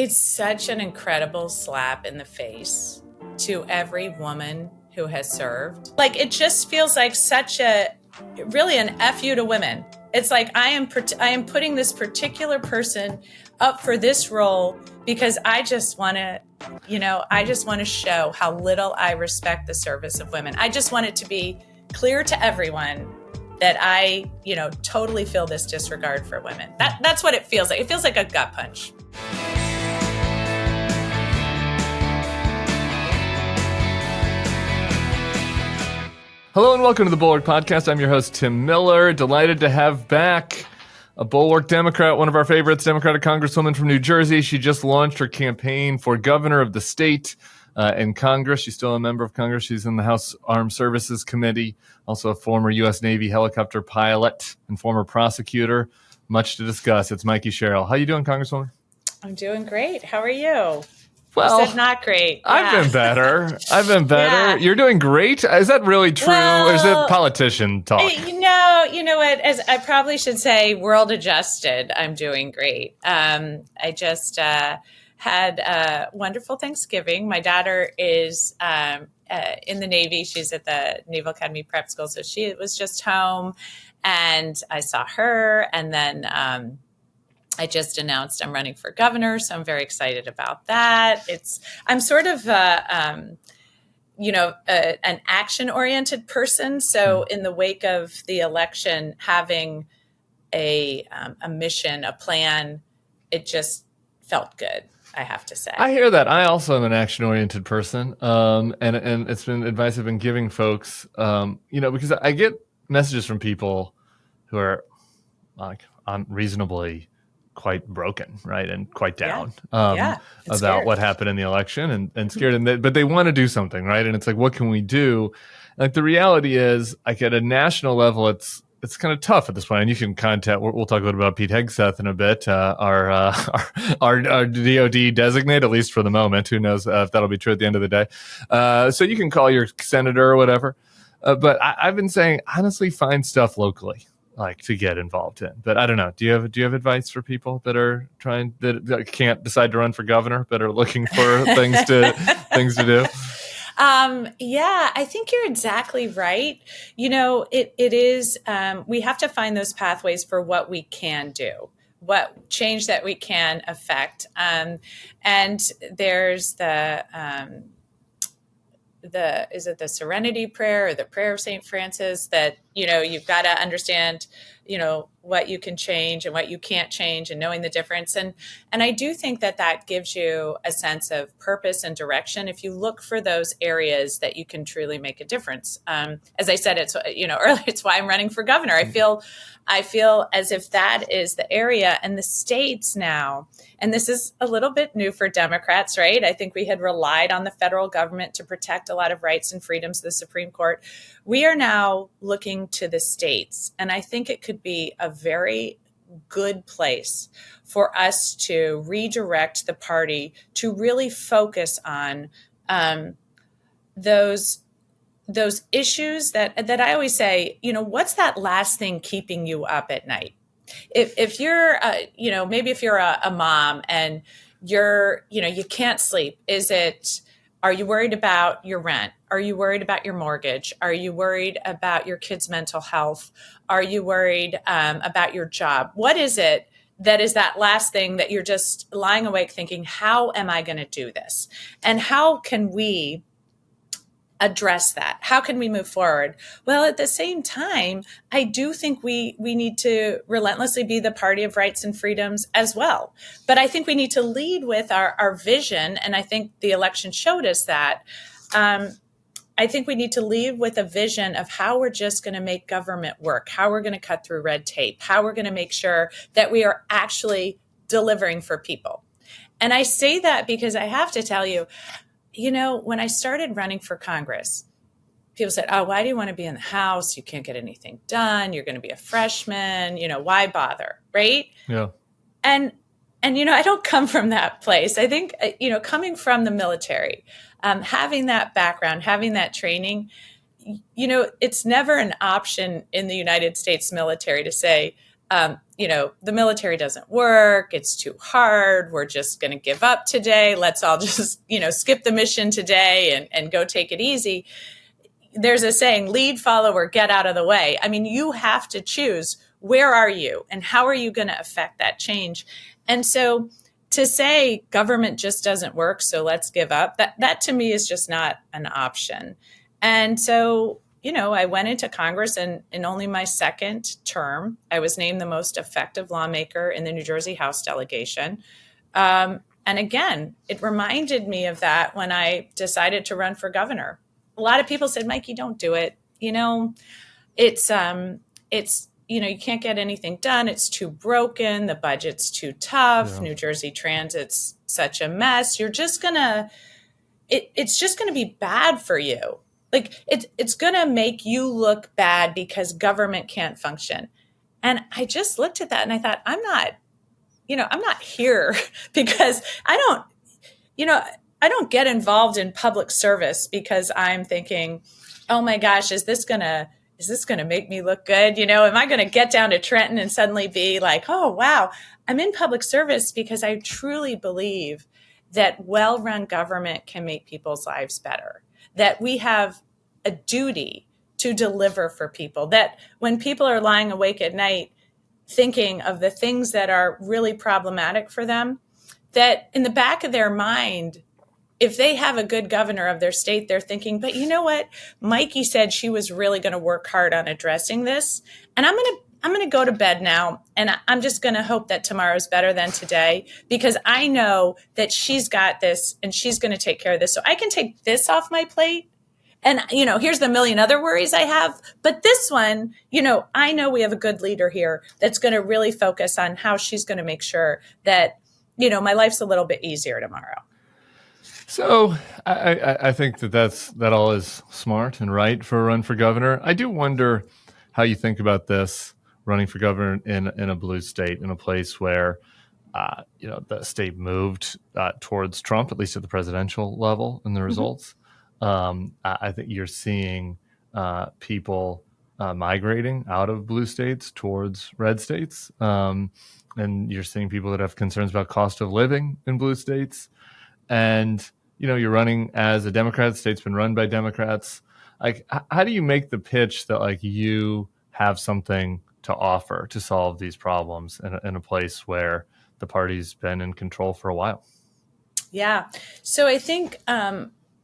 It's such an incredible slap in the face to every woman who has served. Like, it just feels like really an F you to women. It's like I am putting this particular person up for this role because I just want to show how little I respect the service of women. I just want it to be clear to everyone that I, totally feel this disregard for women. That's what it feels like. It feels like a gut punch. Hello and welcome to the Bulwark Podcast. I'm your host, Tim Miller. Delighted to have back a Bulwark Democrat, one of our favorites, Democratic Congresswoman from New Jersey. She just launched her campaign for governor of the state in Congress. She's still a member of Congress. She's in the House Armed Services Committee, also a former U.S. Navy helicopter pilot and former prosecutor. Much to discuss. It's Mikie Sherrill. How you doing, Congresswoman? I'm doing great. How are you? Well, you said not great. Yeah. I've been better. Yeah. You're doing great. Is that really true? Or is it politician talk? You know what? As I probably should say, world adjusted, I'm doing great. I just had a wonderful Thanksgiving. My daughter is in the Navy. She's at the Naval Academy Prep School. So she was just home and I saw her. And then I just announced I'm running for governor, so I'm very excited about that. I'm sort of, an action-oriented person. So in the wake of the election, having a mission, a plan, it just felt good, I have to say. I hear that. I also am an action-oriented person, and it's been advice I've been giving folks, because I get messages from people who are like unreasonably quite broken, right, and quite down about scared. What happened in the election and scared, but they want to do something, right? And it's like, what can we do? Like the reality is, like at a national level, it's kind of tough at this point. And you can contact. We'll talk a little about Pete Hegseth in a bit, our DOD designate, at least for the moment. Who knows if that'll be true at the end of the day? So you can call your senator or whatever. But I've been saying, honestly, find stuff locally, like to get involved in. But I don't know. Do you have advice for people that are that can't decide to run for governor, but are looking for things to do? I think you're exactly right. It is, we have to find those pathways for what we can do, what change that we can affect. And there's is it the Serenity Prayer or the Prayer of St. Francis that, you've got to understand, what you can change and what you can't change and knowing the difference. And I do think that gives you a sense of purpose and direction if you look for those areas that you can truly make a difference. As I said, it's, earlier, it's why I'm running for governor. I feel as if that is the area, and the states now, and this is a little bit new for Democrats, right? I think we had relied on the federal government to protect a lot of rights and freedoms of the Supreme Court. We are now looking to the states, and I think it could be a very good place for us to redirect the party to really focus on those issues that I always say, what's that last thing keeping you up at night? If you're, maybe if you're a mom and you can't sleep, are you worried about your rent? Are you worried about your mortgage? Are you worried about your kids' mental health? Are you worried about your job? What is it that is that last thing that you're just lying awake thinking, how am I going to do this? And how can we address that? How can we move forward? Well, at the same time, I do think we need to relentlessly be the party of rights and freedoms as well. But I think we need to lead with our vision. And I think the election showed us that. I think we need to lead with a vision of how we're just going to make government work, how we're going to cut through red tape, how we're going to make sure that we are actually delivering for people. And I say that because I have to tell you, when I started running for Congress, people said, oh, why do you want to be in the House? You can't get anything done. You're going to be a freshman. Why bother? Right? Yeah. And I don't come from that place. I think, coming from the military, having that background, having that training, it's never an option in the United States military to say, the military doesn't work. It's too hard. We're just going to give up today. Let's all just, skip the mission today and go take it easy. There's a saying, lead, follow, or get out of the way. I mean, you have to choose, where are you and how are you going to affect that change? And so to say government just doesn't work, so let's give up, that to me is just not an option. And so, I went into Congress, and in only my second term, I was named the most effective lawmaker in the New Jersey House delegation. And again, it reminded me of that when I decided to run for governor. A lot of people said, Mikie, don't do it. It's you can't get anything done. It's too broken. The budget's too tough. Yeah. New Jersey Transit's such a mess. You're just it's just going to be bad for you. Like it's going to make you look bad because government can't function. And I just looked at that and I thought, I'm not here because I don't get involved in public service because I'm thinking, oh my gosh, is this going to make me look good? Am I going to get down to Trenton and suddenly be like, oh, wow, I'm in public service because I truly believe that well-run government can make people's lives better, that we have a duty to deliver for people, that when people are lying awake at night thinking of the things that are really problematic for them, that in the back of their mind, if they have a good governor of their state, they're thinking, but you know what? Mikie said she was really going to work hard on addressing this. And I'm going to go to bed now. And I'm just going to hope that tomorrow's better than today, because I know that she's got this and she's going to take care of this. So I can take this off my plate. And, here's the million other worries I have. But this one, I know we have a good leader here that's going to really focus on how she's going to make sure that, my life's a little bit easier tomorrow. So I think that all is smart and right for a run for governor. I do wonder how you think about this, running for governor in a blue state, in a place where the state moved towards Trump, at least at the presidential level, in the results. I think you're seeing people migrating out of blue states towards red states, and you're seeing people that have concerns about cost of living in blue states. And you're running as a Democrat. The state's been run by Democrats. Like, how do you make the pitch that you have something to offer to solve these problems in a place where the party's been in control for a while? Yeah. So I think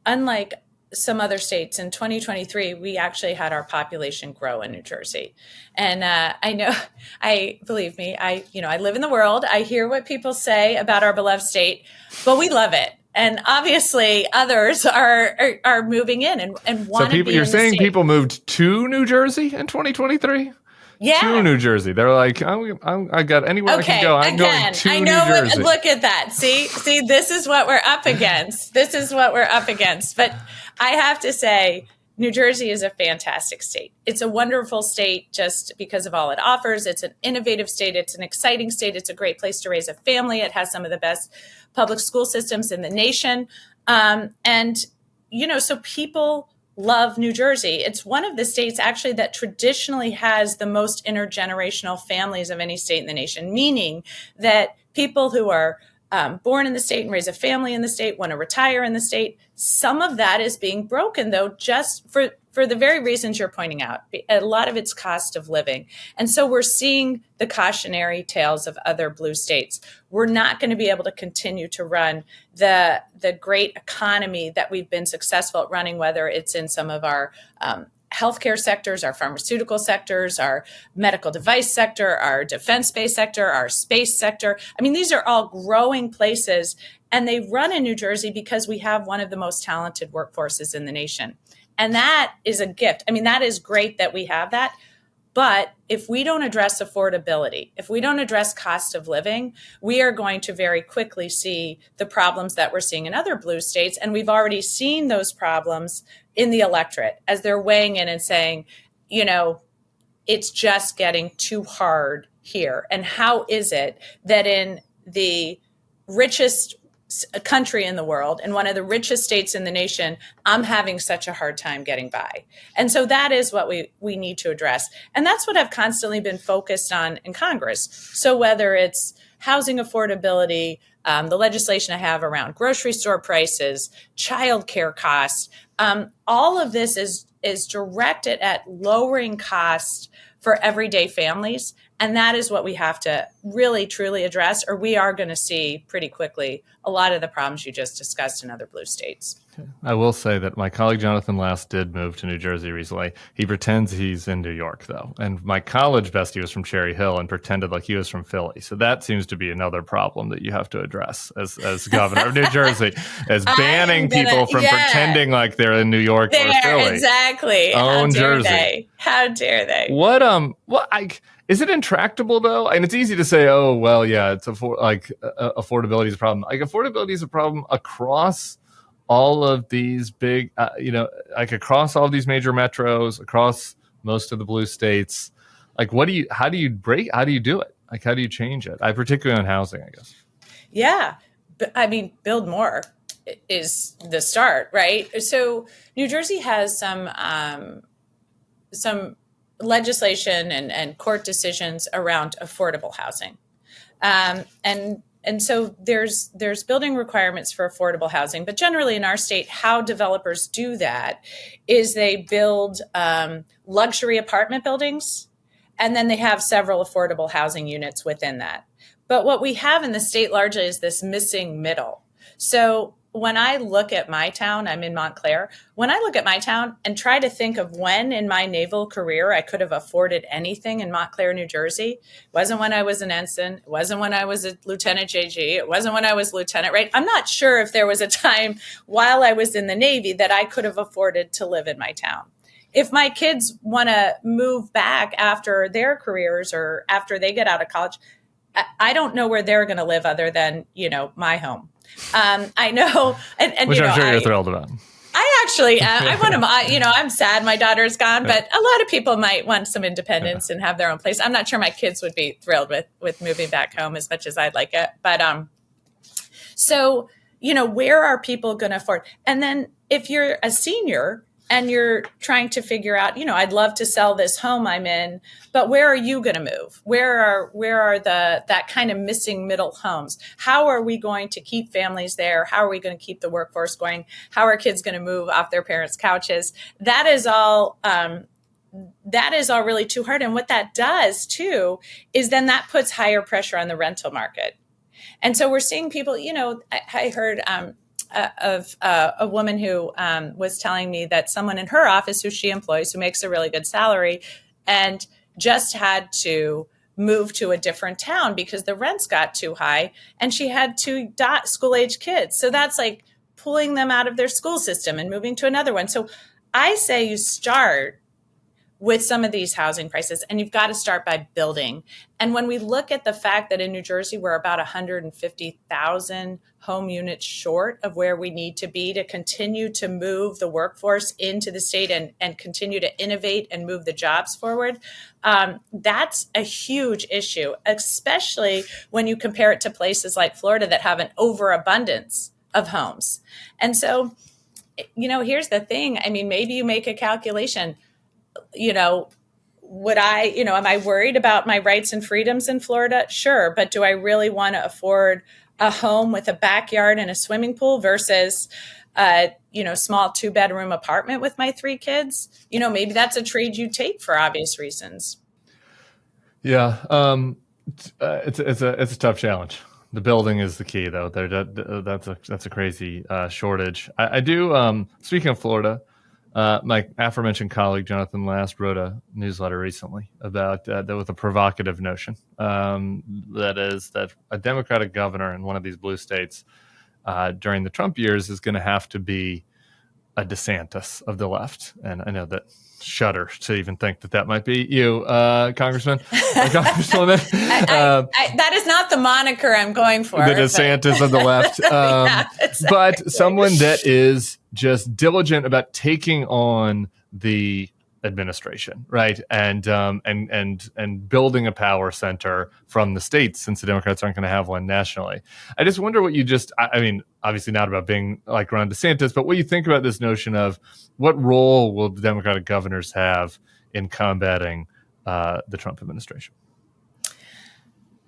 unlike some other states, in 2023, we actually had our population grow in New Jersey. And believe me, I live in the world. I hear what people say about our beloved state, but we love it. And obviously others are moving in and want to be in the state. You're saying people moved to New Jersey in 2023? Yeah. To New Jersey. They're like, I got anywhere I can go. I'm going to New Jersey. Look at that. See, this is what we're up against. But I have to say, New Jersey is a fantastic state. It's a wonderful state just because of all it offers. It's an innovative state. It's an exciting state. It's a great place to raise a family. It has some of the best public school systems in the nation. So people love New Jersey. It's one of the states actually that traditionally has the most intergenerational families of any state in the nation, meaning that people who are born in the state and raise a family in the state want to retire in the state. Some of that is being broken, though, just for the very reasons you're pointing out. A lot of it's cost of living. And so we're seeing the cautionary tales of other blue states. We're not going to be able to continue to run the great economy that we've been successful at running, whether it's in some of our healthcare sectors, our pharmaceutical sectors, our medical device sector, our defense-based sector, our space sector. I mean, these are all growing places, and they run in New Jersey because we have one of the most talented workforces in the nation. And that is a gift. I mean, that is great that we have that. But if we don't address affordability, if we don't address cost of living, we are going to very quickly see the problems that we're seeing in other blue states. And we've already seen those problems in the electorate as they're weighing in and saying, it's just getting too hard here. And how is it that in the richest country in the world and one of the richest states in the nation, I'm having such a hard time getting by. And so that is what we need to address. And that's what I've constantly been focused on in Congress. So whether it's housing affordability, the legislation I have around grocery store prices, childcare costs, all of this is directed at lowering costs for everyday families. And that is what we have to really, truly address, or we are going to see pretty quickly a lot of the problems you just discussed in other blue states. I will say that my colleague Jonathan Last did move to New Jersey recently. He pretends he's in New York, though. And my college bestie was from Cherry Hill and pretended like he was from Philly. So that seems to be another problem that you have to address as governor of New Jersey, as banning people from pretending like they're in New York or Philly. Exactly. Own Jersey. How dare they? Is it intractable though? And it's easy to say, oh, well, yeah, it's affordability is a problem. Like affordability is a problem across all of these big, across all of these major metros, across most of the blue states. Like, how do you do it? Like, how do you change it? Particularly on housing, I guess. Yeah. I mean, build more is the start, right? So New Jersey has some legislation and court decisions around affordable housing. And so there's building requirements for affordable housing, but generally in our state, how developers do that is they build luxury apartment buildings, and then they have several affordable housing units within that. But what we have in the state largely is this missing middle. So when I look at my town, I'm in Montclair. When I look at my town and try to think of when in my naval career I could have afforded anything in Montclair, New Jersey, it wasn't when I was an ensign. It wasn't when I was a lieutenant JG. It wasn't when I was lieutenant, right? I'm not sure if there was a time while I was in the Navy that I could have afforded to live in my town. If my kids want to move back after their careers or after they get out of college, I don't know where they're going to live other than, my home. I know. And which I'm sure you're thrilled about. I actually, I want to, I'm sad my daughter's gone, but a lot of people might want some independence and have their own place. I'm not sure my kids would be thrilled with moving back home as much as I'd like it. But so, where are people going to afford? And then if you're a senior and you're trying to figure out, I'd love to sell this home I'm in, but where are you going to move? Where are that kind of missing middle homes? How are we going to keep families there? How are we going to keep the workforce going? How are kids going to move off their parents' couches? That is all really too hard. And what that does too is then that puts higher pressure on the rental market. And so we're seeing people, I heard of a woman who was telling me that someone in her office who she employs, who makes a really good salary, and just had to move to a different town because the rents got too high, and she had 2 school-age kids. So that's like pulling them out of their school system and moving to another one. So I say you start with some of these housing prices, and you've got to start by building. And when we look at the fact that in New Jersey, we're about 150,000 home units short of where we need to be to continue to move the workforce into the state and continue to innovate and move the jobs forward, that's a huge issue, especially when you compare it to places like Florida that have an overabundance of homes. And so, here's the thing. I mean, maybe you make a calculation. Would I, am I worried about my rights and freedoms in Florida? Sure. But do I really want to afford a home with a backyard and a swimming pool versus, small 2-bedroom apartment with my 3 kids? Maybe that's a trade you take for obvious reasons. Yeah. It's a tough challenge. The building is the key though. That's a crazy shortage. I do, speaking of Florida, my aforementioned colleague, Jonathan Last, wrote a newsletter recently about that with a provocative notion. That is that a Democratic governor in one of these blue states during the Trump years is going to have to be a DeSantis of the left. And I know that shudder to even think that might be you, Congressman, Congresswoman. That is not the moniker I'm going for. The DeSantis of the left. Yeah, exactly. But someone that is just diligent about taking on the administration, right? And building a power center from the states, since the Democrats aren't going to have one nationally. I just wonder what I mean, obviously not about being like Ron DeSantis, but what you think about this notion of what role will the Democratic governors have in combating the Trump administration?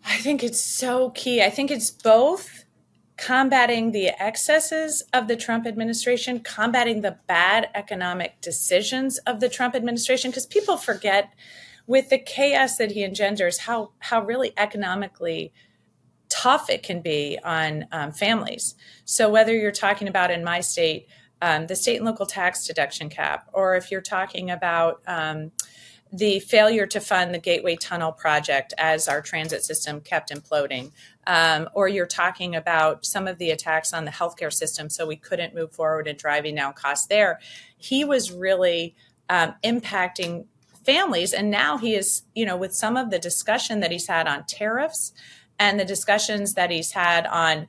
I think it's so key. I think it's both combating the excesses of the Trump administration, combating the bad economic decisions of the Trump administration, because people forget with the chaos that he engenders how really economically tough it can be on families. So whether you're talking about in my state, the state and local tax deduction cap, or if you're talking about the failure to fund the Gateway Tunnel project as our transit system kept imploding, or you're talking about some of the attacks on the healthcare system, so we couldn't move forward and driving down costs there. He was really impacting families, and now he is, with some of the discussion that he's had on tariffs and the discussions that he's had on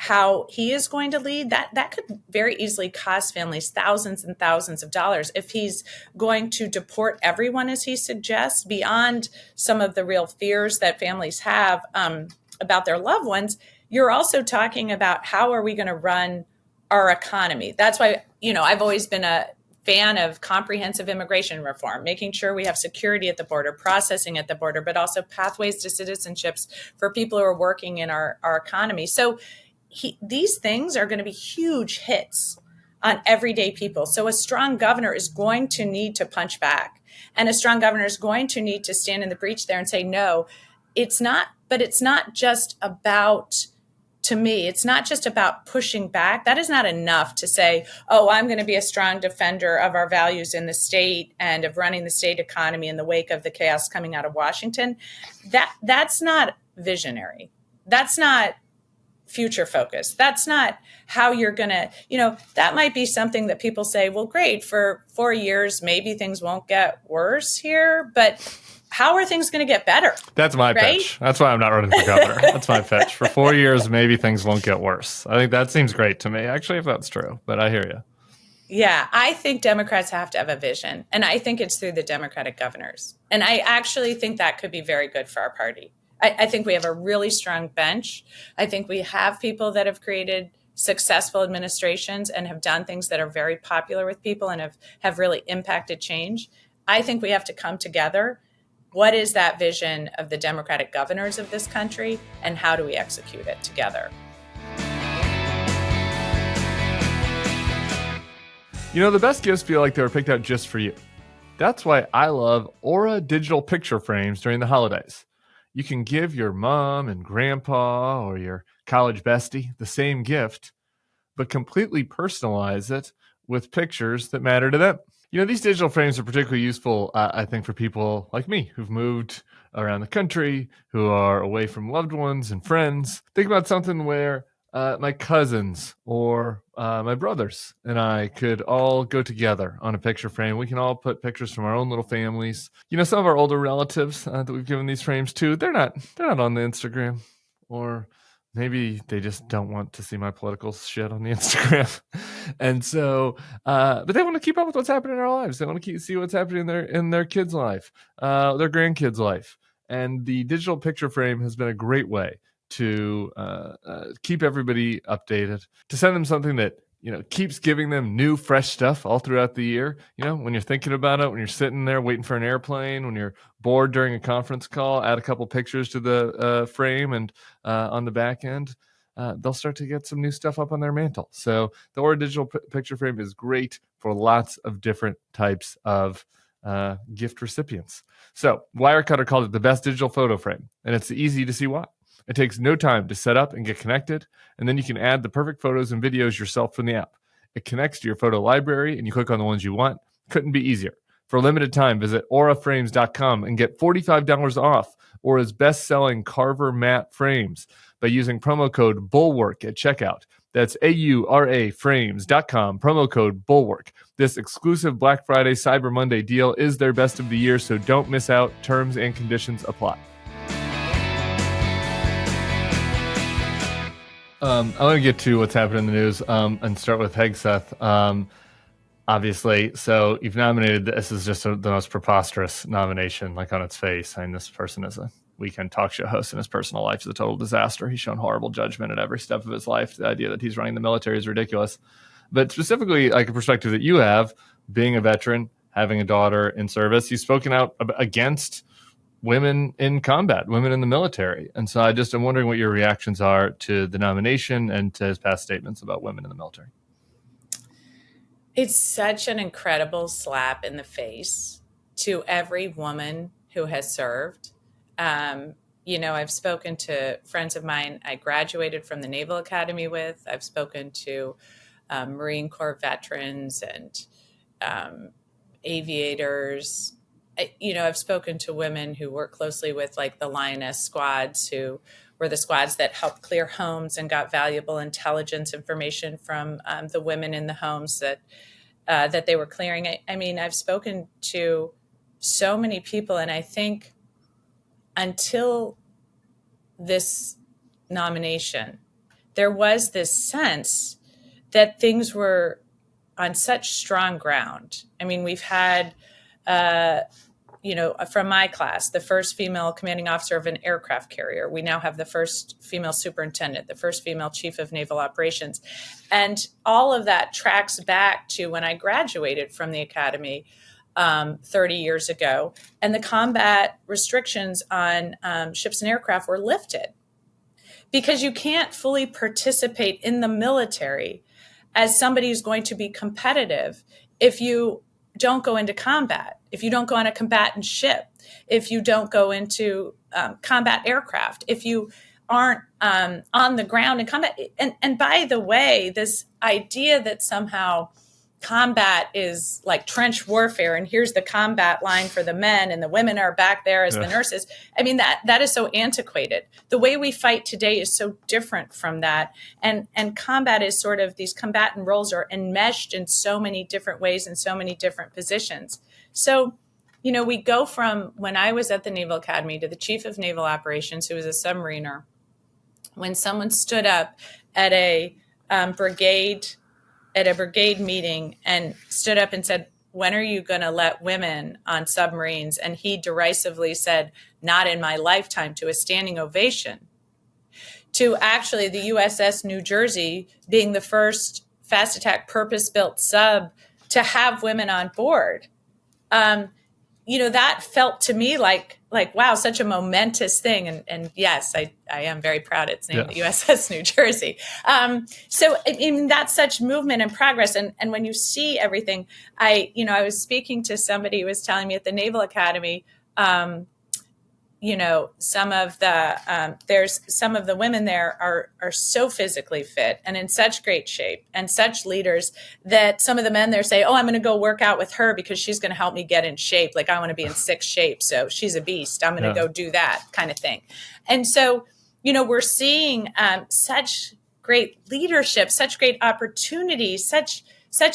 how he is going to lead, that could very easily cost families thousands and thousands of dollars. If he's going to deport everyone, as he suggests, beyond some of the real fears that families have about their loved ones, you're also talking about how are we going to run our economy. That's why, I've always been a fan of comprehensive immigration reform, making sure we have security at the border, processing at the border, but also pathways to citizenships for people who are working in our economy. So these things are going to be huge hits on everyday people. So a strong governor is going to need to punch back, and a strong governor is going to need to stand in the breach there and say, no, it's not. But it's not just about, to me, it's not just about pushing back. That is not enough to say, oh, I'm going to be a strong defender of our values in the state and of running the state economy in the wake of the chaos coming out of Washington. That's not visionary. That's not future focused. That's not how you're going to, that might be something that people say, well, great, for 4 years, maybe things won't get worse here, but how are things going to get better? That's my pitch. That's why I'm not running for governor. That's my pitch. For 4 years, maybe things won't get worse. I think that seems great to me, actually, if that's true, but I hear you. Yeah, I think Democrats have to have a vision, and I think it's through the Democratic governors. And I actually think that could be very good for our party. I think we have a really strong bench. I think we have people that have created successful administrations and have done things that are very popular with people and have really impacted change. I think we have to come together. What is that vision of the Democratic governors of this country, and how do we execute it together? The best gifts feel like they were picked out just for you. That's why I love Aura digital picture frames during the holidays. You can give your mom and grandpa or your college bestie the same gift, but completely personalize it with pictures that matter to them. These digital frames are particularly useful, I think, for people like me who've moved around the country, who are away from loved ones and friends. Think about something where my cousins or my brothers and I could all go together on a picture frame. We can all put pictures from our own little families. Some of our older relatives that we've given these frames to, they're not on the Instagram, or maybe they just don't want to see my political shit on the Instagram. And so, but they want to keep up with what's happening in our lives. They want to see what's happening in their kids' life, their grandkids' life. And the digital picture frame has been a great way to keep everybody updated, to send them something that keeps giving them new, fresh stuff all throughout the year. When you're thinking about it, when you're sitting there waiting for an airplane, when you're bored during a conference call, add a couple pictures to the frame, and on the back end, they'll start to get some new stuff up on their mantle. So the Aura digital picture frame is great for lots of different types of gift recipients. So Wirecutter called it the best digital photo frame, and it's easy to see why. It takes no time to set up and get connected, and then you can add the perfect photos and videos yourself from the app. It connects to your photo library, and you click on the ones you want. Couldn't be easier. For a limited time, visit auraframes.com and get $45 off Aura's best-selling Carver matte frames by using promo code BULWARK at checkout. That's auraframes.com, promo code BULWARK. This exclusive Black Friday Cyber Monday deal is their best of the year, so don't miss out. Terms and conditions apply. I want to get to what's happened in the news and start with Hegseth. obviously. So you've nominated, this is just the most preposterous nomination, like on its face. I mean, this person is a weekend talk show host and his personal life is a total disaster. He's shown horrible judgment at every step of his life. The idea that he's running the military is ridiculous. But specifically, like a perspective that you have, being a veteran, having a daughter in service, you've spoken out against women in combat, women in the military. And so I'm wondering what your reactions are to the nomination and to his past statements about women in the military. It's such an incredible slap in the face to every woman who has served. I've spoken to friends of mine I graduated from the Naval Academy with. I've spoken to Marine Corps veterans and aviators. I've spoken to women who work closely with like the Lioness squads, who were the squads that helped clear homes and got valuable intelligence information from the women in the homes that they were clearing. I've spoken to so many people, and I think until this nomination, there was this sense that things were on such strong ground. We've had, from my class, the first female commanding officer of an aircraft carrier. We now have the first female superintendent, the first female chief of naval operations. And all of that tracks back to when I graduated from the academy 30 years ago, and the combat restrictions on ships and aircraft were lifted. Because you can't fully participate in the military as somebody who's going to be competitive if you don't go into combat, if you don't go on a combatant ship, if you don't go into combat aircraft, if you aren't on the ground in combat. And by the way, this idea that somehow combat is like trench warfare, and here's the combat line for the men and the women are back there as the nurses. That is so antiquated. The way we fight today is so different from that. And combat is sort of, these combatant roles are enmeshed in so many different ways and so many different positions. So, we go from when I was at the Naval Academy to the chief of naval operations, who was a submariner. When someone stood up at a brigade meeting and stood up and said, "When are you going to let women on submarines?" And he derisively said, "Not in my lifetime," to a standing ovation, to actually the USS New Jersey being the first fast attack purpose-built sub to have women on board. That felt to me like, wow, such a momentous thing. And yes, I am very proud it's named the USS New Jersey. That's such movement and progress. And when you see everything, I was speaking to somebody who was telling me at the Naval Academy, some of the women there are so physically fit and in such great shape and such leaders that some of the men there say, "Oh, I'm going to go work out with her because she's going to help me get in shape. Like, I want to be in sick shape. So she's a beast. I'm going to go do that," kind of thing. And so, we're seeing such great leadership, such great opportunities, such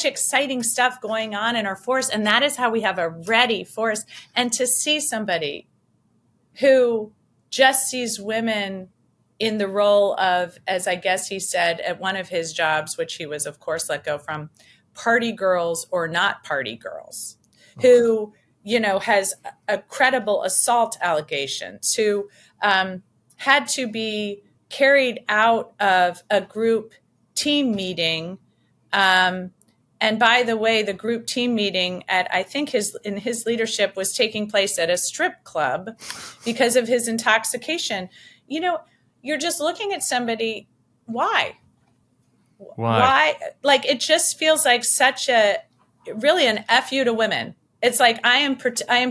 exciting stuff going on in our force. And that is how we have a ready force. And to see somebody who just sees women in the role of, as I guess he said at one of his jobs, which he was, of course, let go from, party girls or not party girls, who, has a credible assault allegations, who had to be carried out of a group team meeting. And by the way, the group team meeting I think in his leadership was taking place at a strip club because of his intoxication. You're just looking at somebody. Why? Like, it just feels like such really an F you to women. It's like, I am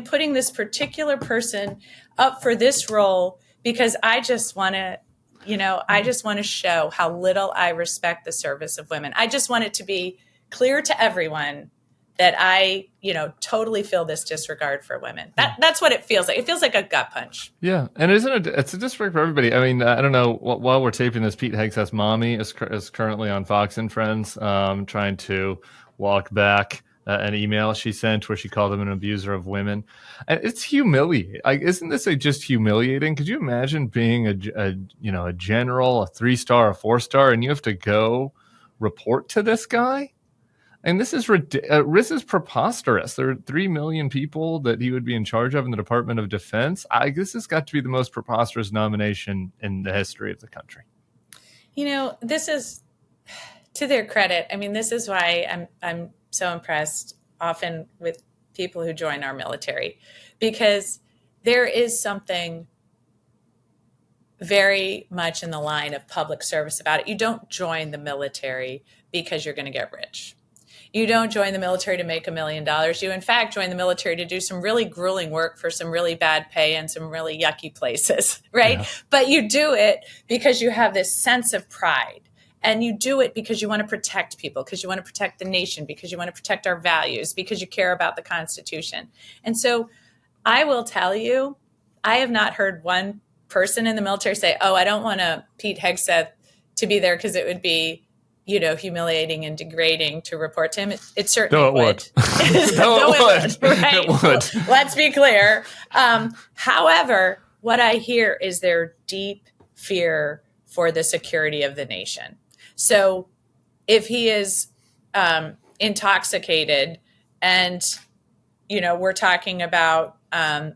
putting this particular person up for this role because I just want to show how little I respect the service of women. I just want it to be clear to everyone that I, totally feel this disregard for women. That's what it feels like. It feels like a gut punch. Yeah. And it's a disrespect for everybody. I don't know, while we're taping this, Pete Hegseth's mommy is currently on Fox and Friends, trying to walk back an email she sent where she called him an abuser of women. And it's humiliating. Isn't this just humiliating? Could you imagine being a general, a 3-star, a 4-star, and you have to go report to this guy? And this is preposterous. There are 3 million people that he would be in charge of in the Department of Defense. This has got to be the most preposterous nomination in the history of the country. This is, to their credit, I mean, this is why I'm so impressed often with people who join our military, because there is something very much in the line of public service about it. You don't join the military because you're going to get rich. You don't join the military to make $1 million. You, in fact, join the military to do some really grueling work for some really bad pay and some really yucky places, right? Yeah. But you do it because you have this sense of pride. And you do it because you want to protect people, because you want to protect the nation, because you want to protect our values, because you care about the Constitution. And so I will tell you, I have not heard one person in the military say, oh, I don't want Pete Hegseth to be there because it would be, humiliating and degrading to report to him. It certainly would. No, it would. Right? It would. Let's be clear. However, what I hear is their deep fear for the security of the nation. So if he is intoxicated and, we're talking about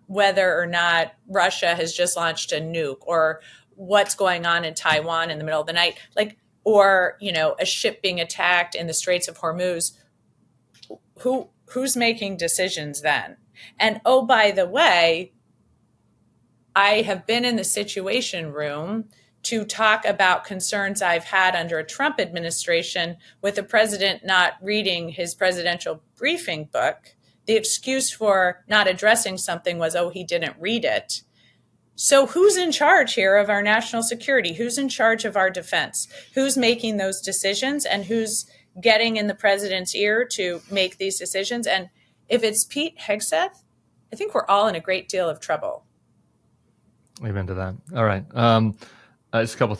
whether or not Russia has just launched a nuke, or what's going on in Taiwan in the middle of the night, or a ship being attacked in the Straits of Hormuz, who's making decisions then? And oh, by the way, I have been in the Situation Room to talk about concerns I've had under a Trump administration with the president not reading his presidential briefing book. The excuse for not addressing something was, oh, he didn't read it. So who's in charge here of our national security? Who's in charge of our defense? Who's making those decisions, and who's getting in the president's ear to make these decisions? And if it's Pete Hegseth, I think we're all in a great deal of trouble. Amen to that. All right. Just a couple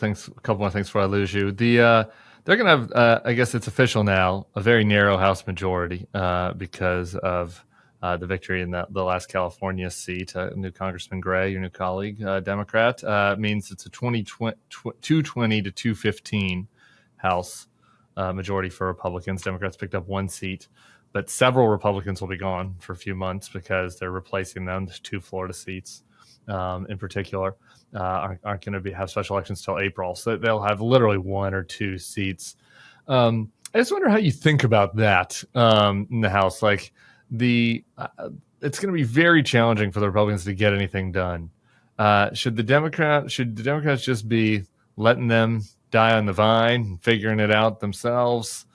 more things before I lose you. They're going to have, I guess it's official now, a very narrow House majority because of the victory in the last California seat. New Congressman Gray, your new colleague, Democrat, means it's a 220 to 215 House majority for Republicans. Democrats picked up one seat, but several Republicans will be gone for a few months because they're replacing them. There's 2 Florida seats in particular. Aren't going to have special elections till April, so they'll have literally 1 or 2 seats. I just wonder how you think about that in the House. It's going to be very challenging for the Republicans to get anything done. Should the Democrats just be letting them die on the vine and figuring it out themselves?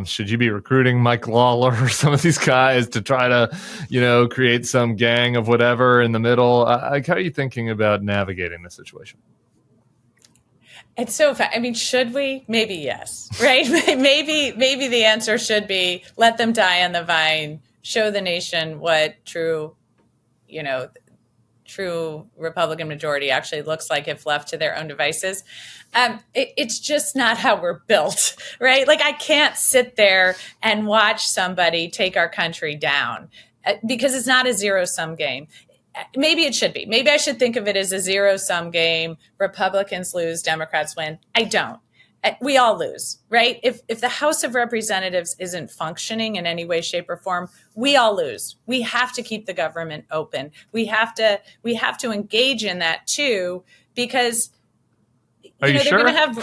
Should you be recruiting Mike Lawler or some of these guys to try to, create some gang of whatever in the middle? How are you thinking about navigating this situation? It's so fun. I mean, should we? Maybe yes, right? maybe the answer should be let them die on the vine, show the nation what true Republican majority actually looks like if left to their own devices. It's just not how we're built, right? I can't sit there and watch somebody take our country down because it's not a zero-sum game. Maybe it should be. Maybe I should think of it as a zero-sum game. Republicans lose, Democrats win. I don't. We all lose, right? If the House of Representatives isn't functioning in any way, shape, or form, we all lose. We have to keep the government open. We have to engage in that too, because they're going to have.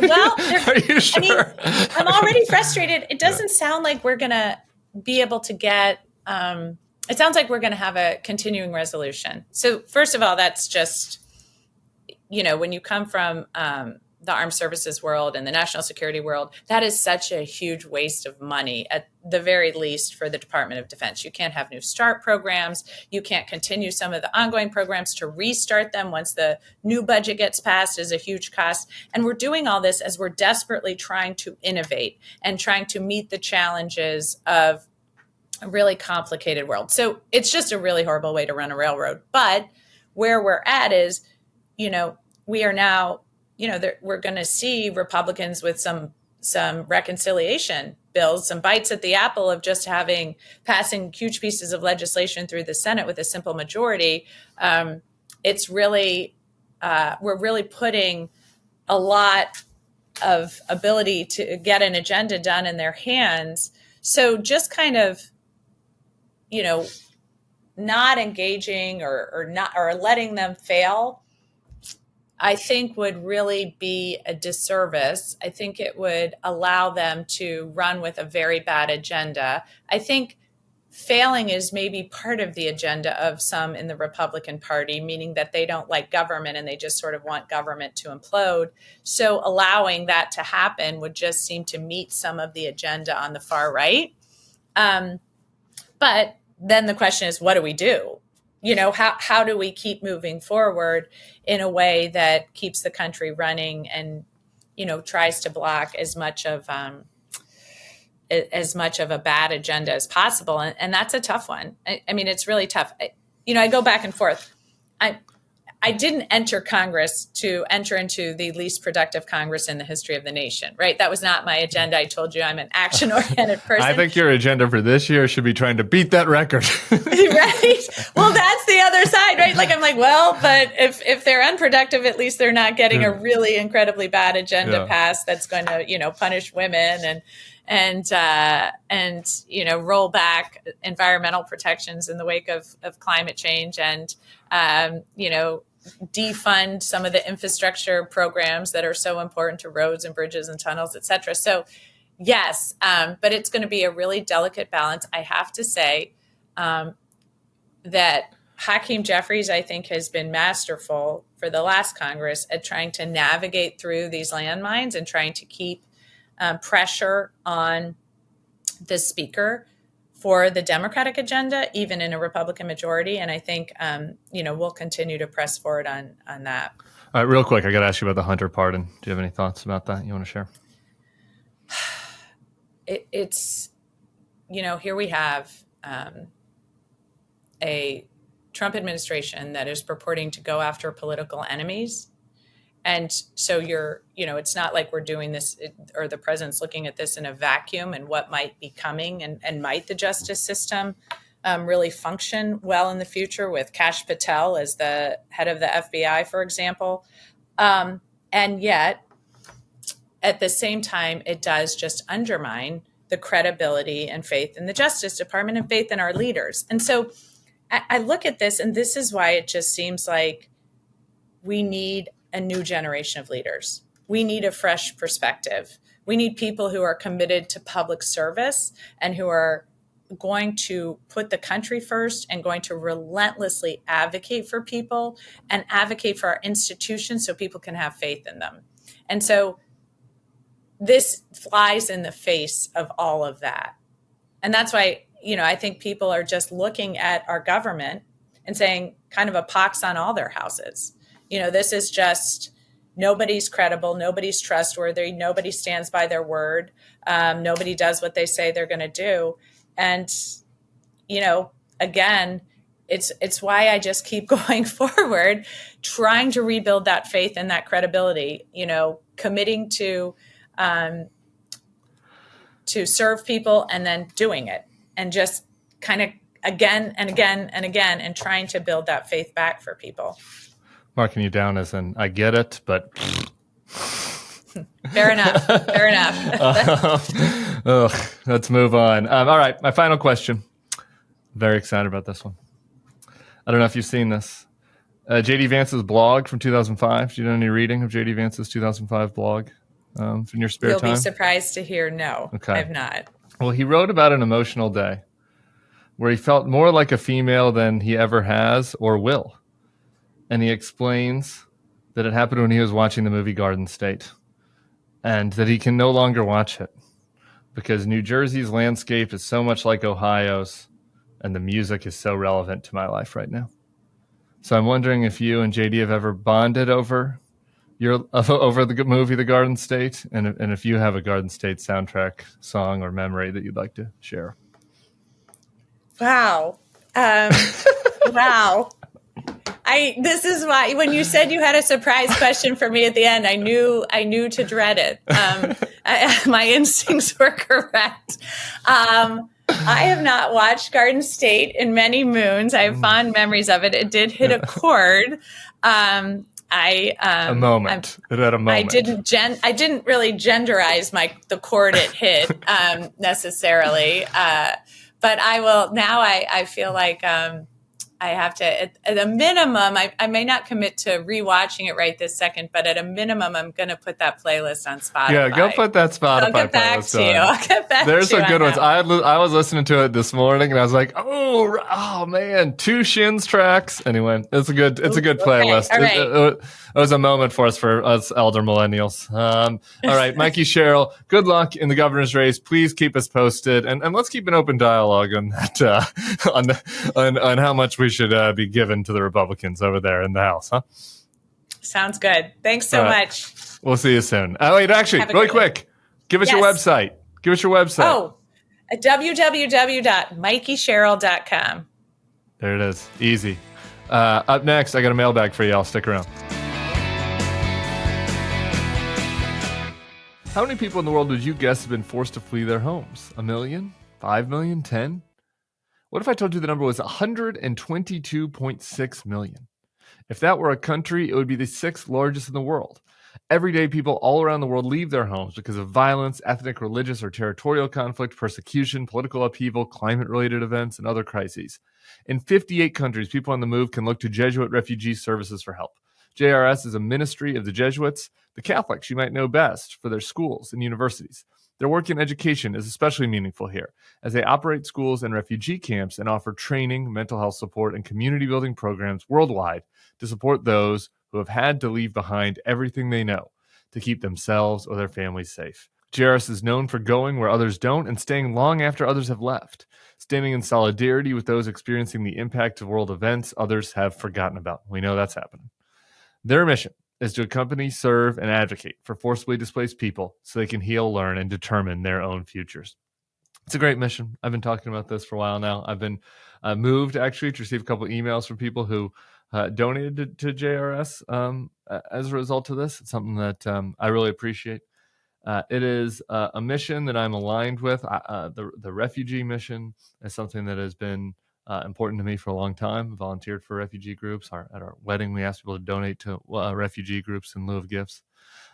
Well, are you sure? I'm already frustrated. It doesn't sound like we're going to be able to get. It sounds like we're going to have a continuing resolution. So first of all, that's just, when you come from the armed services world and the national security world, that is such a huge waste of money, at the very least, for the Department of Defense. You can't have new START programs. You can't continue some of the ongoing programs. To restart them once the new budget gets passed is a huge cost. And we're doing all this as we're desperately trying to innovate and trying to meet the challenges of a really complicated world. So it's just a really horrible way to run a railroad. But where we're at is, we are now, we're going to see Republicans with some reconciliation bills, some bites at the apple of just passing huge pieces of legislation through the Senate with a simple majority. It's really, we're really putting a lot of ability to get an agenda done in their hands So just kind of, not engaging or letting them fail, I think would really be a disservice. I think it would allow them to run with a very bad agenda. I think failing is maybe part of the agenda of some in the Republican Party, meaning that they don't like government and they just sort of want government to implode. So allowing that to happen would just seem to meet some of the agenda on the far right. But then the question is, what do we do? How do we keep moving forward in a way that keeps the country running and, tries to block as much of a bad agenda as possible. And that's a tough one. I mean, it's really tough. I go back and forth. I didn't enter Congress to enter into the least productive Congress in the history of the nation, right? That was not my agenda. I told you I'm an action-oriented person. I think your agenda for this year should be trying to beat that record. Right? Well, that's the other side, right? Like, I'm like, well, but if they're unproductive, at least they're not getting a really incredibly bad agenda passed that's going to, punish women and roll back environmental protections in the wake of climate change and, defund some of the infrastructure programs that are so important to roads and bridges and tunnels, et cetera. So yes, but it's going to be a really delicate balance. I have to say that Hakeem Jeffries, I think, has been masterful for the last Congress at trying to navigate through these landmines and trying to keep pressure on the speaker for the Democratic agenda, even in a Republican majority. And I think, we'll continue to press forward on that. All right, real quick, I got to ask you about the Hunter pardon. Do you have any thoughts about that you want to share? It's, here we have a Trump administration that is purporting to go after political enemies. And so it's not like we're doing this or the president's looking at this in a vacuum and what might be coming and might the justice system really function well in the future with Kash Patel as the head of the FBI, for example. And yet, at the same time, it does just undermine the credibility and faith in the Justice Department and faith in our leaders. And so I look at this, and this is why it just seems like we need a new generation of leaders. We need a fresh perspective. We need people who are committed to public service and who are going to put the country first and going to relentlessly advocate for people and advocate for our institutions so people can have faith in them. And so this flies in the face of all of that. And that's why, I think people are just looking at our government and saying kind of a pox on all their houses. This is just nobody's credible, nobody's trustworthy, nobody stands by their word, nobody does what they say they're going to do. And, again, it's why I just keep going forward, trying to rebuild that faith and that credibility, committing to serve people and then doing it and just kind of again and again and again and trying to build that faith back for people. Marking you down as an I get it, but fair enough. Fair enough. Let's move on. All right, my final question. Very excited about this one. I don't know if you've seen this. J.D. Vance's blog from 2005. Do you do any reading of J.D. Vance's 2005 blog in your spare time? You'll be surprised to hear no, okay. I've not. Well, he wrote about an emotional day where he felt more like a female than he ever has or will. And he explains that it happened when he was watching the movie Garden State and that he can no longer watch it because New Jersey's landscape is so much like Ohio's and the music is so relevant to my life right now. So I'm wondering if you and JD have ever bonded over the movie The Garden State and if you have a Garden State soundtrack song or memory that you'd like to share. Wow. Wow. This is why when you said you had a surprise question for me at the end, I knew to dread it. My instincts were correct. I have not watched Garden State in many moons. I have fond memories of it. It did hit a chord. A moment. It had a moment. I didn't really genderize the chord it hit necessarily, but I will now. I feel like I have to, at a minimum, I may not commit to rewatching it right this second, but at a minimum, I'm going to put that playlist on Spotify. Yeah, go put that Spotify I'll get back playlist to you. on. I'll get back There's to you. some good ones. I was listening to it this morning, and I was like, oh man, 2 Shins tracks. Anyway, it's a good playlist. Okay. All right. It was a moment for us elder millennials. All right, Mikie Sherrill, good luck in the governor's race. Please keep us posted, and let's keep an open dialogue on that on how much we should be given to the Republicans over there in the House, huh? Sounds good. Thanks so much. We'll see you soon. Oh, wait, actually, really quick, give us your website. Give us your website. Oh, www.mikiesherrill.com. There it is. Easy. Up next, I got a mailbag for you. I'll stick around. How many people in the world would you guess have been forced to flee their homes? 1 million? 5 million? 10? What if I told you the number was 122.6 million? If that were a country, it would be the 6th largest in the world. Every day, people all around the world leave their homes because of violence, ethnic, religious, or territorial conflict, persecution, political upheaval, climate-related events, and other crises. In 58 countries, people on the move can look to Jesuit refugee services for help. JRS is a ministry of the Jesuits, the Catholics you might know best, for their schools and universities. Their work in education is especially meaningful here, as they operate schools and refugee camps and offer training, mental health support, and community-building programs worldwide to support those who have had to leave behind everything they know to keep themselves or their families safe. JRS is known for going where others don't and staying long after others have left, standing in solidarity with those experiencing the impact of world events others have forgotten about. We know that's happening. Their mission is to accompany, serve, and advocate for forcibly displaced people so they can heal, learn, and determine their own futures. It's a great mission. I've been talking about this for a while now. I've been moved, actually, to receive a couple emails from people who donated to JRS as a result of this. It's something that I really appreciate. It is a mission that I'm aligned with. The refugee mission is something that has been important to me for a long time. I volunteered for refugee groups. At our wedding, we asked people to donate to refugee groups in lieu of gifts.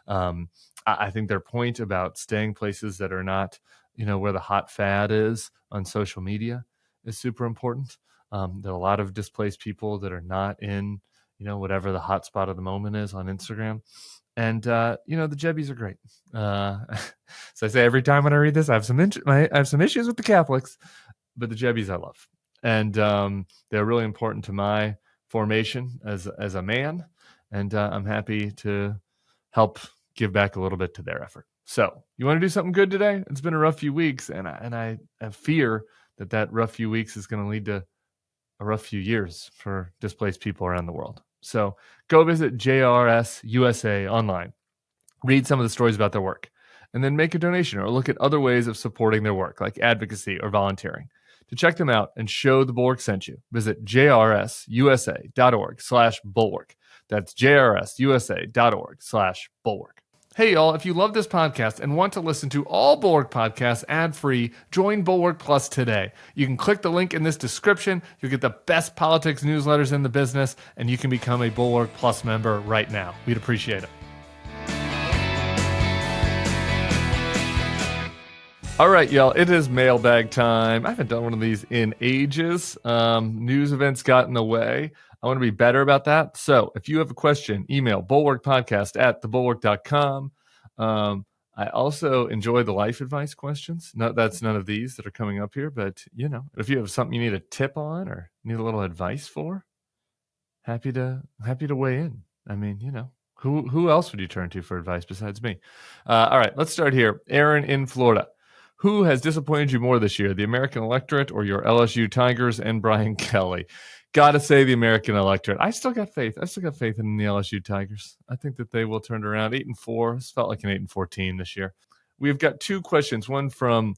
I think their point about staying places that are not, where the hot fad is on social media is super important. There are a lot of displaced people that are not in, whatever the hot spot of the moment is on Instagram. And, the Jebbies are great. So I say every time when I read this, I have some issues with the Catholics, but the Jebbies I love. And they're really important to my formation as a man. And I'm happy to help give back a little bit to their effort. So you want to do something good today? It's been a rough few weeks, and I fear that rough few weeks is going to lead to a rough few years for displaced people around the world. So go visit JRS USA online, read some of the stories about their work, and then make a donation or look at other ways of supporting their work, like advocacy or volunteering. To check them out and show the Bulwark sent you, visit jrsusa.org/bulwark. That's jrsusa.org/bulwark. Hey, y'all, if you love this podcast and want to listen to all Bulwark podcasts ad-free, join Bulwark Plus today. You can click the link in this description. You'll get the best politics newsletters in the business, and you can become a Bulwark Plus member right now. We'd appreciate it. All right, y'all, it is mailbag time. I haven't done one of these in ages. News events got in the way. I want to be better about that. So if you have a question, email bulwarkpodcast@thebulwark.com. I also enjoy the life advice questions. No, that's none of these that are coming up here, but, if you have something you need a tip on or need a little advice for, happy to weigh in. I mean, who else would you turn to for advice besides me? All right, let's start here. Aaron in Florida. Who has disappointed you more this year, the American electorate or your LSU Tigers and Brian Kelly? Gotta say the American electorate. I still got faith. In the LSU Tigers. I think that they will turn around. 8-4. This felt like an 8-4 team this year. We've got 2 questions. One from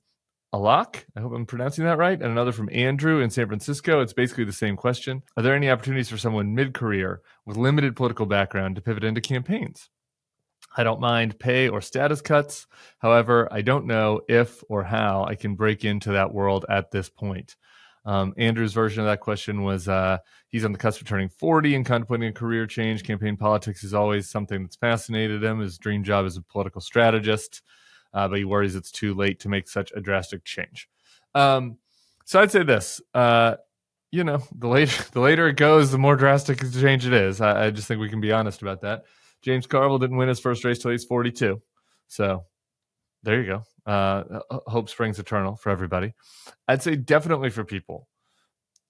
Alak. I hope I'm pronouncing that right. And another from Andrew in San Francisco. It's basically the same question. Are there any opportunities for someone mid-career with limited political background to pivot into campaigns? I don't mind pay or status cuts. However, I don't know if or how I can break into that world at this point. Andrew's version of that question was he's on the cusp of turning 40 and contemplating a career change. Campaign politics is always something that's fascinated him. His dream job is a political strategist, but he worries it's too late to make such a drastic change. So I'd say this, the later it goes, the more drastic a change it is. I just think we can be honest about that. James Carville didn't win his first race till he's 42. So there you go. Hope springs eternal for everybody. I'd say definitely for people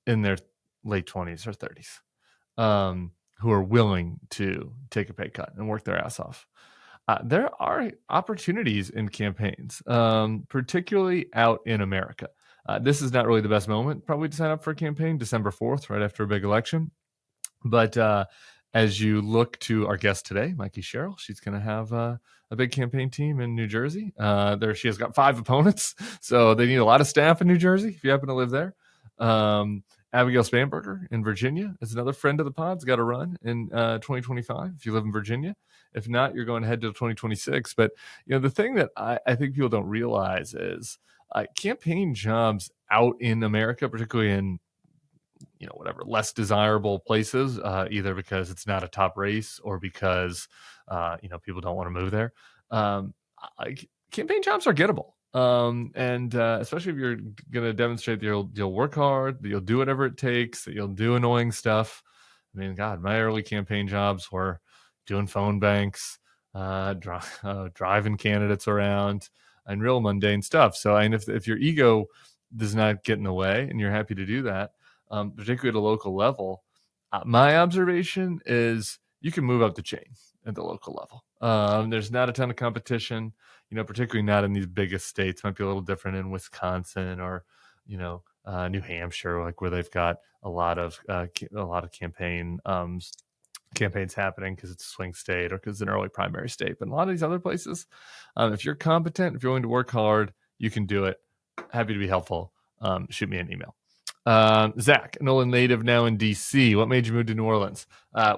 in their late 20s or 30s who are willing to take a pay cut and work their ass off. There are opportunities in campaigns, particularly out in America. This is not really the best moment probably to sign up for a campaign, December 4th, right after a big election. But as you look to our guest today, Mikie Sherrill, she's going to have a big campaign team in New Jersey. She has got 5 opponents, so they need a lot of staff in New Jersey if you happen to live there. Abigail Spanberger in Virginia is another friend of the pod's got a run in 2025 if you live in Virginia. If not, you're going ahead to 2026. But the thing that I think people don't realize is campaign jobs out in America, particularly in whatever less desirable places, either because it's not a top race or because people don't want to move there. Campaign jobs are gettable. And especially if you're going to demonstrate that you'll work hard, that you'll do whatever it takes, that you'll do annoying stuff. I mean, God, my early campaign jobs were doing phone banks, driving candidates around, and real mundane stuff. So, if your ego does not get in the way and you're happy to do that, particularly at a local level, my observation is you can move up the chain at the local level. There's not a ton of competition, particularly not in these biggest states. Might be a little different in Wisconsin or, New Hampshire, like where they've got a lot of campaigns happening because it's a swing state or because it's an early primary state. But in a lot of these other places, if you're competent, if you're willing to work hard, you can do it. Happy to be helpful. Shoot me an email. Zach, Nolan native now in DC. What made you move to New Orleans?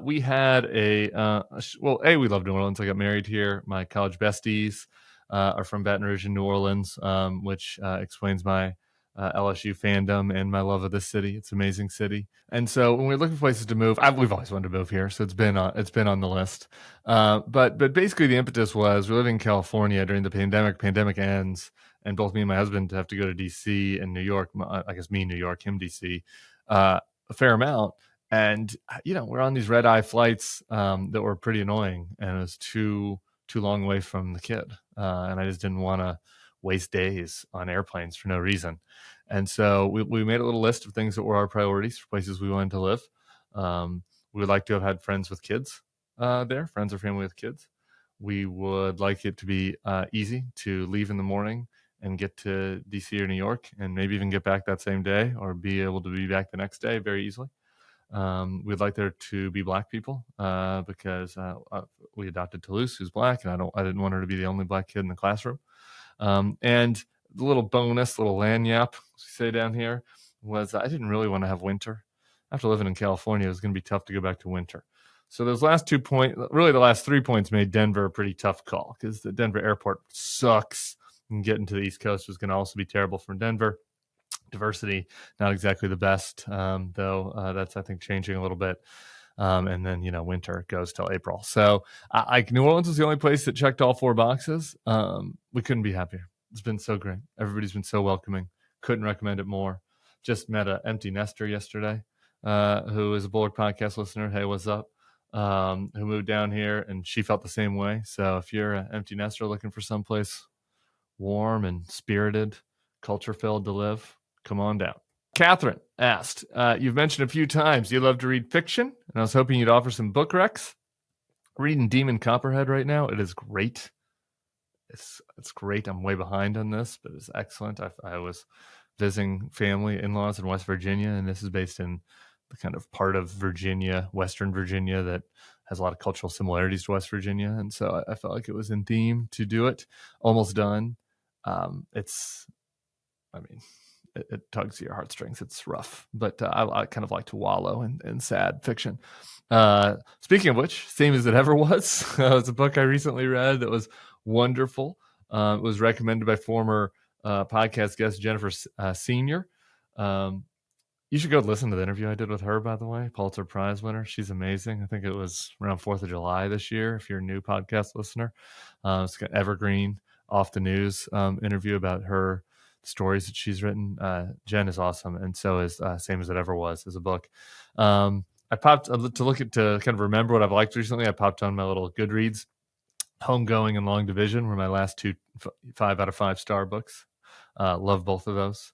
We had we love New Orleans. I got married here. My college besties are from Baton Rouge in New Orleans, which explains my LSU fandom and my love of this city. It's an amazing city. And so when we're looking for places to move, we've always wanted to move here, so it's been on the list. But basically the impetus was we're living in California during the pandemic. Pandemic ends, and both me and my husband have to go to DC and New York. I guess me New York, him DC, a fair amount. And we're on these red eye flights that were pretty annoying, and it was too long away from the kid, and I just didn't want to waste days on airplanes for no reason. And so we made a little list of things that were our priorities for places we wanted to live. We would like to have had friends with kids there, friends or family with kids. We would like it to be easy to leave in the morning and get to DC or New York and maybe even get back that same day or be able to be back the next day very easily. We'd like there to be Black people because we adopted Toulouse, who's Black, and I didn't want her to be the only Black kid in the classroom. And the little bonus, little lagniappe, as we say down here, was I didn't really want to have winter. After living in California, it was going to be tough to go back to winter. So those last 2 points, really the last 3 points, made Denver a pretty tough call because the Denver airport sucks, and getting to the East Coast was going to also be terrible for Denver. Diversity, not exactly the best, though that's, I think, changing a little bit. And then, winter goes till April. So New Orleans was the only place that checked all 4 boxes. We couldn't be happier. It's been so great. Everybody's been so welcoming. Couldn't recommend it more. Just met an empty nester yesterday who is a Bulwark podcast listener. Hey, what's up? Who moved down here, and she felt the same way. So if you're an empty nester looking for someplace warm and spirited, culture-filled to live, come on down. Catherine asked, you've mentioned a few times you love to read fiction, and I was hoping you'd offer some book recs. Reading Demon Copperhead right now. It is great. It's great. I'm way behind on this, but it's excellent. I was visiting family, in-laws in West Virginia, and this is based in the kind of part of Virginia, Western Virginia, that has a lot of cultural similarities to West Virginia, and so I felt like it was in theme to do it. Almost done. It tugs at your heartstrings. It's rough, but I kind of like to wallow in sad fiction. Speaking of which, Same as It Ever Was. It was a book I recently read that was wonderful. It was recommended by former podcast guest Jennifer Senior. You should go listen to the interview I did with her, by the way, Pulitzer Prize winner. She's amazing. I think it was around 4th of July this year, if you're a new podcast listener. It's got evergreen, off the news interview about her stories that she's written. Jen is awesome, and so is Same as It Ever Was as a book. I popped to kind of remember what I've liked recently. I popped on my little Goodreads, Homegoing and Long Division were my last two 5 out of 5 star books. Love both of those.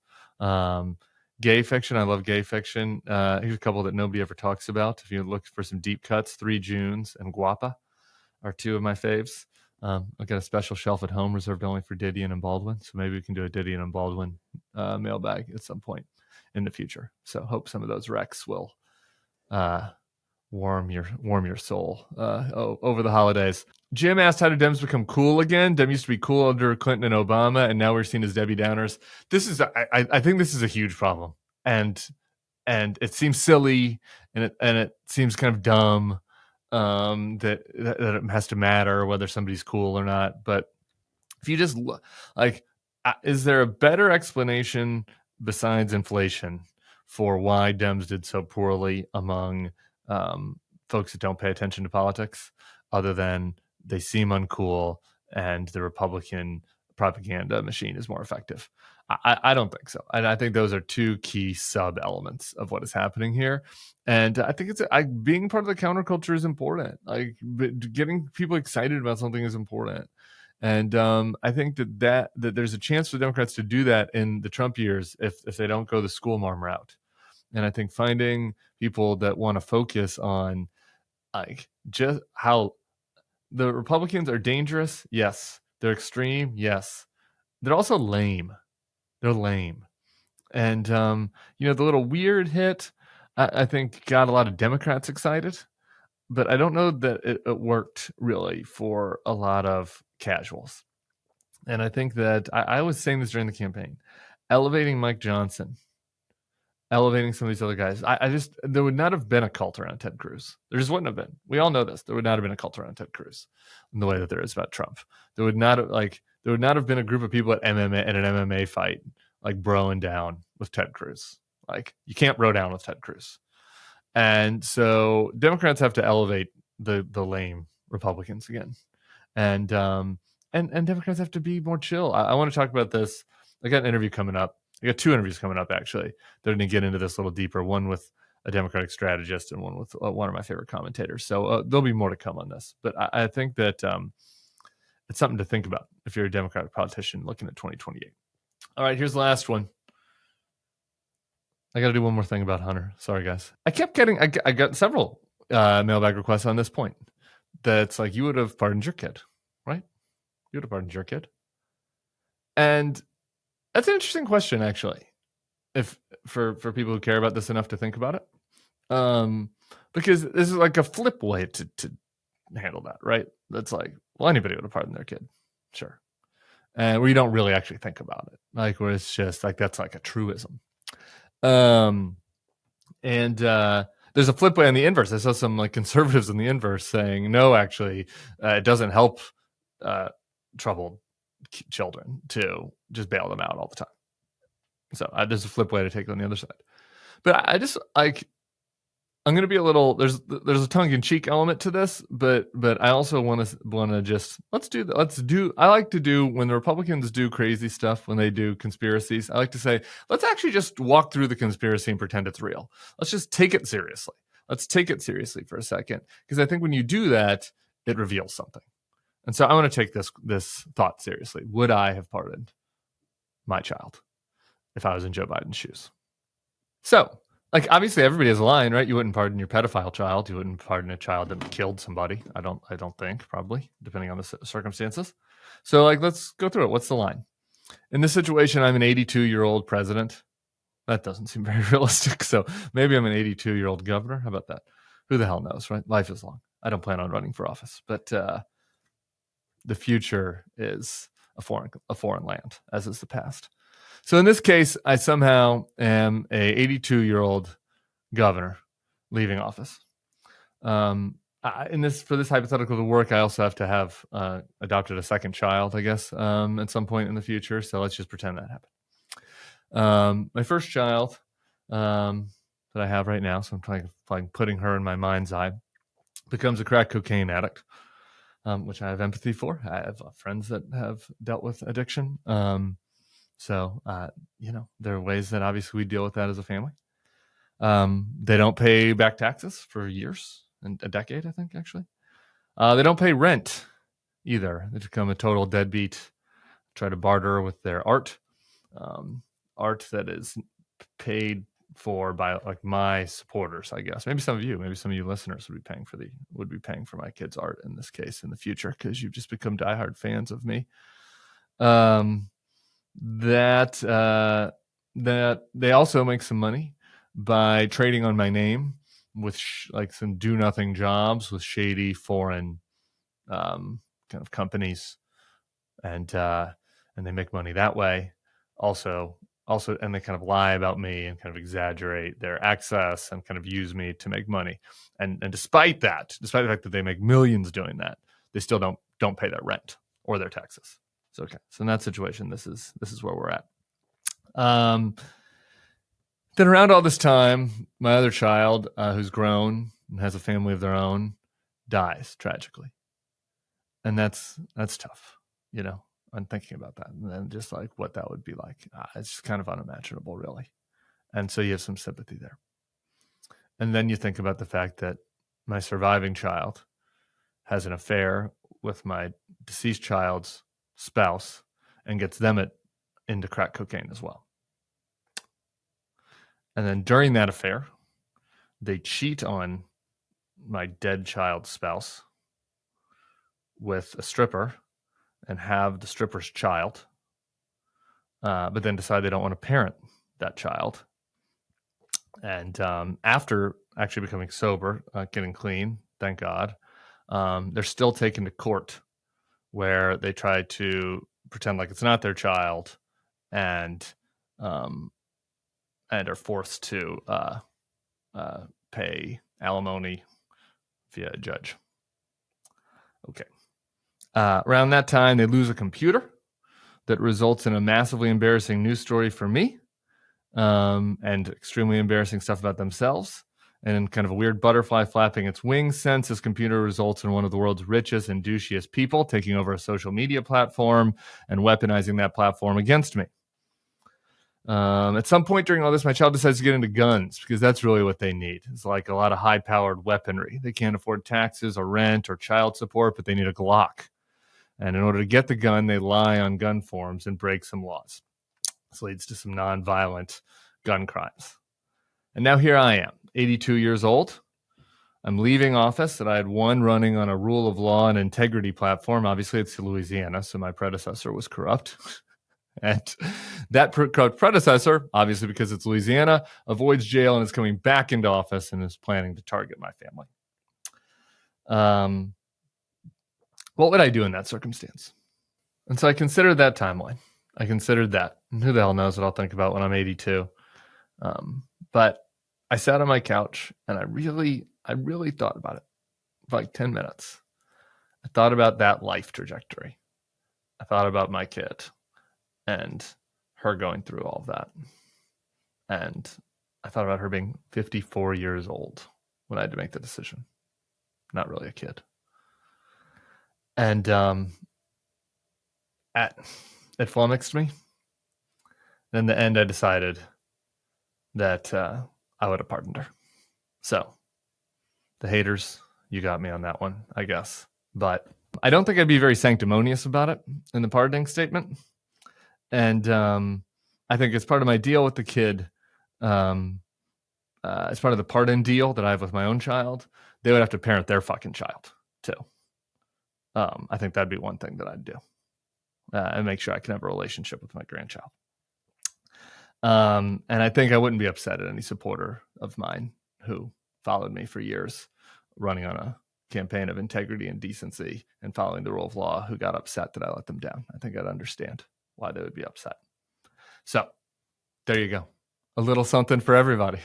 Gay fiction, I love gay fiction. Here's a couple that nobody ever talks about. If you look for some deep cuts, 3 Junes and Guapa are 2 of my faves. I've got a special shelf at home reserved only for Didion and Baldwin, so maybe we can do a Didion and Baldwin mailbag at some point in the future. So hope some of those recs will warm your soul over the holidays. Jim asked, how do Dems become cool again? Dem used to be cool under Clinton and Obama, and now we're seen as Debbie Downers. I think this is a huge problem, and it seems silly, and it seems kind of dumb that it has to matter whether somebody's cool or not. But if you just look, is there a better explanation besides inflation for why Dems did so poorly among folks that don't pay attention to politics, other than they seem uncool and the Republican propaganda machine is more effective? I don't think so. And I think those are 2 key sub elements of what is happening here. And I think being part of the counterculture is important. Getting people excited about something is important. And I think that there's a chance for Democrats to do that in the Trump years if they don't go the school marm route. And I think finding people that want to focus on just how the Republicans are dangerous, yes. They're extreme, yes. They're also lame. They're lame. And, the little weird hit, I think, got a lot of Democrats excited. But I don't know that it worked really for a lot of casuals. And I think that I was saying this during the campaign, elevating Mike Johnson, elevating some of these other guys. There would not have been a cult around Ted Cruz. There just wouldn't have been. We all know this. There would not have been a cult around Ted Cruz in the way that there is about Trump. There would not have been a group of people at an MMA fight broing down with Ted Cruz. You can't bro down with Ted Cruz. And so Democrats have to elevate the lame Republicans again. And Democrats have to be more chill. I want to talk about this. I got an interview coming up. I got 2 interviews coming up, actually. They're going to get into this a little deeper, one with a Democratic strategist and one with one of my favorite commentators. So there'll be more to come on this. But I think that it's something to think about if you're a Democratic politician looking at 2028. All right, here's the last one. I got to do one more thing about Hunter. Sorry, guys. I got several mailbag requests on this point. That's you would have pardoned your kid, right? You would have pardoned your kid. And that's an interesting question, actually, if for people who care about this enough to think about it. Because this is a flip way to handle that, right? That's anybody would have pardoned their kid. Sure. And where you don't really actually think about it. Where it's just that's a truism. And there's a flip way on the inverse. I saw some conservatives on the inverse saying, no, actually, it doesn't help troubled children to just bail them out all the time. So there's a flip way to take it on the other side. But I just I'm going to be a little. There's a tongue-in-cheek element to this, but I also want to just let's do. I like to do when the Republicans do crazy stuff, when they do conspiracies. I like to say, let's actually just walk through the conspiracy and pretend it's real. Let's just take it seriously. Let's take it seriously for a second, because I think when you do that, it reveals something. And so I want to take this thought seriously. Would I have pardoned my child if I was in Joe Biden's shoes? So. Obviously everybody has a line, right? You wouldn't pardon your pedophile child. You wouldn't pardon a child that killed somebody. I don't think, probably, depending on the circumstances. So let's go through it. What's the line? In this situation, I'm an 82-year-old president. That doesn't seem very realistic. So maybe I'm an 82-year-old governor. How about that? Who the hell knows, right? Life is long. I don't plan on running for office, but the future is a foreign land, as is the past. So in this case, I somehow am a 82-year-old governor leaving office. For this hypothetical to work, I also have to have adopted a second child, I guess, at some point in the future. So let's just pretend that happened. My first child, that I have right now. So I'm trying like putting her in my mind's eye. Becomes a crack cocaine addict, which I have empathy for. I have friends that have dealt with addiction. So there are ways that obviously we deal with that as a family. They don't pay back taxes for years and a decade, I think, actually. They don't pay rent either. They become a total deadbeat, try to barter with their art, art that is paid for by like my supporters, I guess. Maybe some of you listeners would be paying for my kids' art in this case in the future because you've just become diehard fans of me. That they also make some money by trading on my name with like some do nothing jobs with shady foreign kind of companies, and they make money that way. Also, and they kind of lie about me and kind of exaggerate their access and kind of use me to make money. And despite the fact that they make millions doing that, they still don't pay their rent or their taxes. So okay, so in that situation, this is where we're at. Then around all this time, my other child, who's grown and has a family of their own, dies tragically, and that's tough. I'm thinking about that, and then just like what that would be like. It's just kind of unimaginable, really. And so you have some sympathy there. And then you think about the fact that my surviving child has an affair with my deceased child's spouse and gets them into crack cocaine as well. And then during that affair, they cheat on my dead child's spouse with a stripper and have the stripper's child, but then decide they don't want to parent that child. And after actually becoming sober, getting clean, thank God, they're still taken to court where they try to pretend like it's not their child and are forced to pay alimony via a judge. Okay. Around that time, they lose a computer that results in a massively embarrassing news story for me, and extremely embarrassing stuff about themselves. And kind of a weird butterfly flapping its wings sense, this computer results in one of the world's richest and douchiest people taking over a social media platform and weaponizing that platform against me. At some point during all this, my child decides to get into guns because that's really what they need. It's like a lot of high-powered weaponry. They can't afford taxes or rent or child support, but they need a Glock. And in order to get the gun, they lie on gun forums and break some laws. This leads to some nonviolent gun crimes. And now here I am, 82 years old. I'm leaving office that I had won running on a rule of law and integrity platform. Obviously, it's Louisiana, so my predecessor was corrupt. And that corrupt predecessor, obviously because it's Louisiana, avoids jail and is coming back into office and is planning to target my family. What would I do in that circumstance? And so I considered that timeline. I considered that. And who the hell knows what I'll think about when I'm 82. But I sat on my couch and I really thought about it for like 10 minutes. I thought about that life trajectory. I thought about my kid and her going through all of that. And I thought about her being 54 years old when I had to make the decision. Not really a kid. And it flummoxed me. In the end, I decided that I would have pardoned her. So, the haters, you got me on that one, I guess. But I don't think I'd be very sanctimonious about it in the pardoning statement. And I think as part of my deal with the kid, as part of the pardon deal that I have with my own child, they would have to parent their fucking child too. I think that'd be one thing that I'd do, and make sure I can have a relationship with my grandchild. And I think I wouldn't be upset at any supporter of mine who followed me for years, running on a campaign of integrity and decency and following the rule of law, who got upset that I let them down. I think I'd understand why they would be upset. So there you go. A little something for everybody.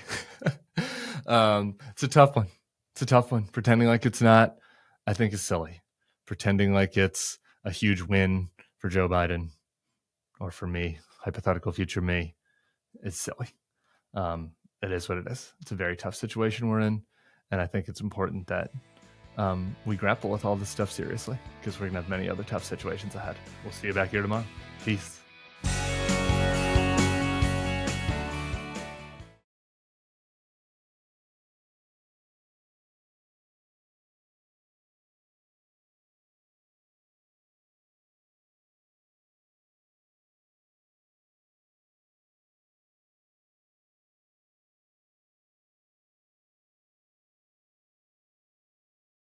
It's a tough one. Pretending like it's not, I think, is silly. Pretending like it's a huge win for Joe Biden or for me, hypothetical future me, is silly. it is what it is. It's a very tough situation we're in. And I think it's important that we grapple with all this stuff seriously, because we're going to have many other tough situations ahead. We'll see you back here tomorrow. Peace.